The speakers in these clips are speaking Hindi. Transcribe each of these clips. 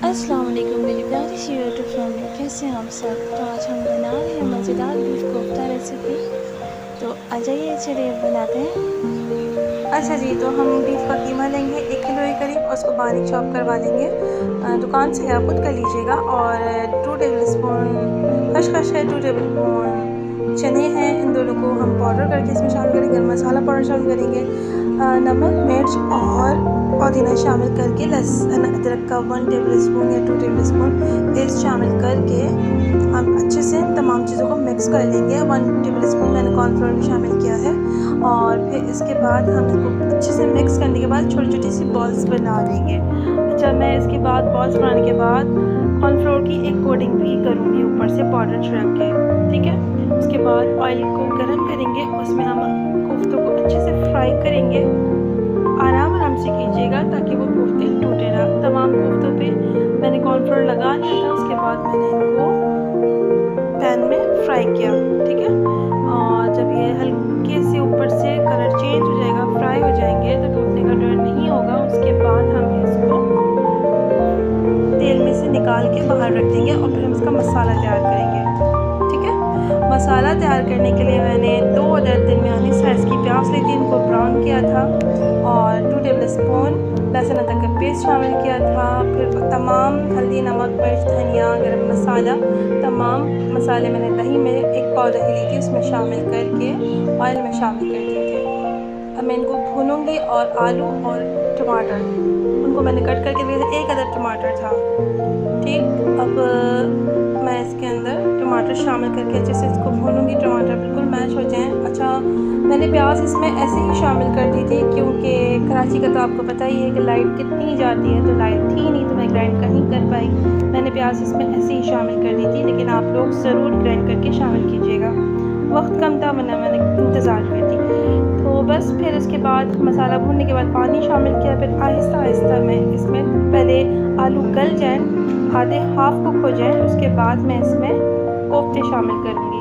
अस्सलाम वालेकुम मेरी प्यारी सी यूट्यूब फैमिली, कैसे हैं आप सब। तो आज हम बना रहे हैं मज़ेदार बीफ कोफ्ता रेसिपी। तो आ जाइए, चलिए बनाते हैं। अच्छा जी, तो हम बीफ का कीमा लेंगे 1 किलो के करीब और उसको बारीक चॉप करवा लेंगे। दुकान से आप खुद कर लीजिएगा। और 2 टेबल स्पून खसखस है, 2 टेबल स्पून चने हैं, इन दोनों को हम पाउडर करके इसमें शामिल करेंगे। गरम मसाला पाउडर शामिल करेंगे, नमक मिर्च और पुदीना शामिल करके लहसुन अदरक का 1 टेबल स्पून या 2 टेबल स्पून पेस्ट शामिल करके हम अच्छे से तमाम चीज़ों को मिक्स कर लेंगे। 1 टेबल स्पून मैंने कॉर्नफ्लोर भी शामिल किया है। और फिर इसके बाद हम इसको अच्छे से मिक्स करने के बाद छोटी छोटी सी बॉल्स बना लेंगे। अच्छा, मैं इसके बाद बॉल्स बनाने के बाद कॉर्नफ्लोर की एक कोटिंग भी करूँगी ऊपर से पाउडर छिड़क के, ठीक है। उसके बाद ऑयल को गर्म करेंगे, उसमें हम कोफ्तों को अच्छे से फ्राई करेंगे। आराम से कीजिएगा ताकि वो कोफ्ते टूटे ना। तमाम कोफ्तों पे मैंने कॉर्नफ्लोर लगा लिया था, उसके बाद मैंने इनको पैन में फ्राई किया, ठीक है। और जब ये हल्के से ऊपर से कलर चेंज हो जाएगा, फ्राई हो जाएंगे, तो टूटने का डर नहीं होगा। उसके बाद हम इसको तेल में से निकाल के बाहर रख देंगे और फिर हम इसका मसाला तैयार करेंगे, ठीक है। मसाला तैयार करने के लिए मैंने 2 अदद दरमियानी साइज़ की प्याज ली थी, इनको ब्राउन किया था और 2 टेबल स्पून लहसुन अदरक का पेस्ट शामिल किया था। फिर तमाम हल्दी नमक मिर्च धनिया गरम मसाला तमाम मसाले मैंने दही में 1 पाव दही ली थी, उसमें शामिल करके ऑयल में शामिल कर दिए थे। अब मैं इनको भूनूंगी और आलू और टमाटर उनको मैंने कट करके लिए थे, 1 अदद टमाटर था, ठीक। अब मैं इसके अंदर टमाटर शामिल करके अच्छे से इसको भूनूंगी, टमाटर बिल्कुल मैश हो जाएं। अच्छा, मैंने प्याज इसमें ऐसे ही शामिल कर दी थी क्योंकि कराची का तो आपको पता ही है कि लाइट कितनी जाती है, तो लाइट थी नहीं तो मैं ग्राइंड नहीं कर पाई। मैंने प्याज इसमें ऐसे ही शामिल कर दी थी, लेकिन आप लोग ज़रूर ग्राइंड करके शामिल कीजिएगा। वक्त कम था वरना मैंने इंतज़ार करती। तो बस फिर इसके बाद मसाला भूनने के बाद पानी शामिल किया। फिर आहिस्ता आहिस्ता मैं इसमें पहले आलू गल जाएँ, आधे हाफ कुक हो जाए, उसके बाद मैं इसमें कोफ्ते शामिल करूँगी।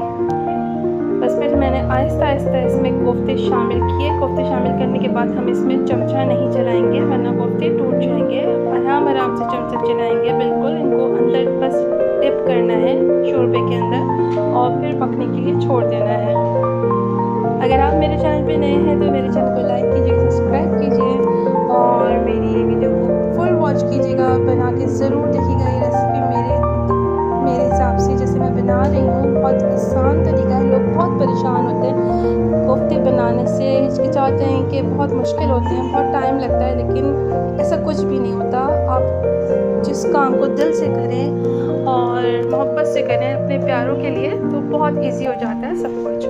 बस फिर मैंने आहिस्ता आहिस्ता इसमें कोफ्ते शामिल किए। कोफ्ते शामिल करने के बाद हम इसमें चमचा नहीं चलाएंगे वरना कोफ्ते टूट जाएंगे। आराम से चमचा चलाएंगे, बिल्कुल इनको अंदर बस डिप करना है शोरबे के अंदर और फिर पकने के लिए छोड़ देना है। अगर आप मेरे चैनल पे नए हैं तो मेरे चैनल को लाइक कीजिए, सब्सक्राइब कीजिए और मेरी वीडियो को फुल वॉच कीजिएगा। बना के ज़रूर देखिएगा। ये रेसिपी मेरे हिसाब से जैसे मैं बना रही हूँ बहुत आसान तरीका है। लोग बहुत परेशान होते हैं कोफ्ते बनाने से, हिचकिचाते हैं कि बहुत मुश्किल होते हैं, बहुत टाइम लगता है, लेकिन ऐसा कुछ भी नहीं होता। आप जिस काम को दिल से करें और मोहब्बत से करें अपने प्यारों के लिए, तो बहुत ईजी हो जाता है सब कुछ।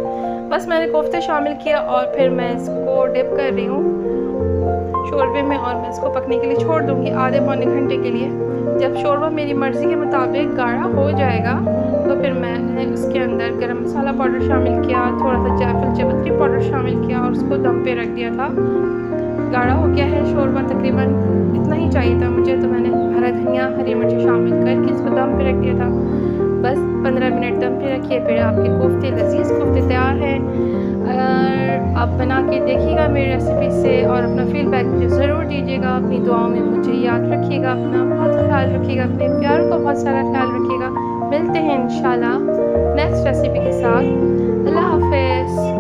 बस मैंने कोफ्ते शामिल किया और फिर मैं इसको डिप कर रही हूँ शोरबे में और मैं इसको पकने के लिए छोड़ दूँगी आधे पौने घंटे के लिए। जब शोरबा मेरी मर्ज़ी के मुताबिक गाढ़ा हो जाएगा तो फिर मैंने उसके अंदर गरम मसाला पाउडर शामिल किया, थोड़ा सा जायफल जावित्री पाउडर शामिल किया और उसको दम पे रख दिया था। गाढ़ा हो गया है शोरबा, तकरीबन इतना ही चाहिए था मुझे, तो मैंने हरा धनिया हरी मिर्ची शामिल करके इसको दम पे रख दिया था। बस 15 मिनट दम पे रखिए, फिर आपके कोफ्ते लजीज़ कोफ्ते तैयार हैं। अगर आप बना के देखिएगा मेरी रेसिपी से और अपना फीडबैक मुझे ज़रूर दीजिएगा। अपनी दुआओं में मुझे याद रखिएगा, अपना बहुत ख्याल रखिएगा, अपने प्यार का बहुत सारा ख्याल रखिएगा। मिलते हैं इंशाल्लाह नेक्स्ट रेसिपी के साथ। अल्लाह हाफ़िज़।